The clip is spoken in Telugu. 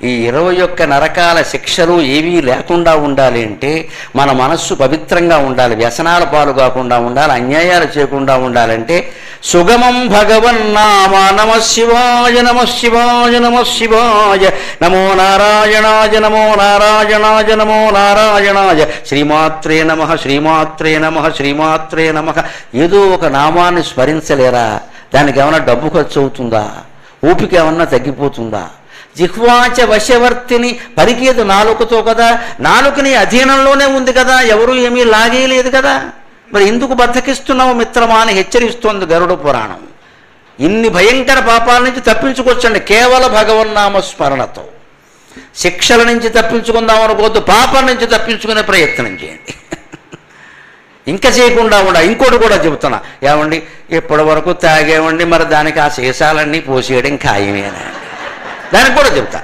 ఈ 21 నరకాల శిక్షలు ఏవీ లేకుండా ఉండాలి అంటే మన మనస్సు పవిత్రంగా ఉండాలి, వ్యసనాల పాలు కాకుండా ఉండాలి, అన్యాయాలు చేయకుండా ఉండాలంటే సుగమం భగవన్నామ నమ శివాయ నమ శివాయ నమ శివాయ నమో నారాయణాయ నమో నారాయణాయ నమో నారాయణాయ శ్రీమాత్రే నమః శ్రీమాత్రే నమః శ్రీమాత్రే నమః. ఏదో ఒక నామాన్ని స్మరించలేరా? దానికి ఏమన్నా డబ్బు ఖర్చు అవుతుందా? ఓపిక ఏమన్నా తగ్గిపోతుందా? జిహ్వాచ వశవర్తిని, పలికేది నాలుకతో కదా, నాలుకని అధీనంలోనే ఉంది కదా, ఎవరూ ఏమీ లాగేయలేదు కదా, మరి ఎందుకు బద్దకిస్తున్నావు మిత్రమా అని హెచ్చరిస్తోంది గరుడ పురాణం. ఇన్ని భయంకర పాపాల నుంచి తప్పించుకోవచ్చండి కేవల భగవన్నామ స్మరణతో. శిక్షల నుంచి తప్పించుకుందాం అనుకోవద్దు, పాపం నుంచి తప్పించుకునే ప్రయత్నం చేయండి. ఇంకా చేయకుండా ఉండ. ఇంకోటి కూడా చెబుతున్నా, ఏమండి ఇప్పటి వరకు తాగేవండి, మరి దానికి ఆ శేషాలన్నీ పోసేయడం ఖాయమేనా, దానికి కూడా చెబుతా.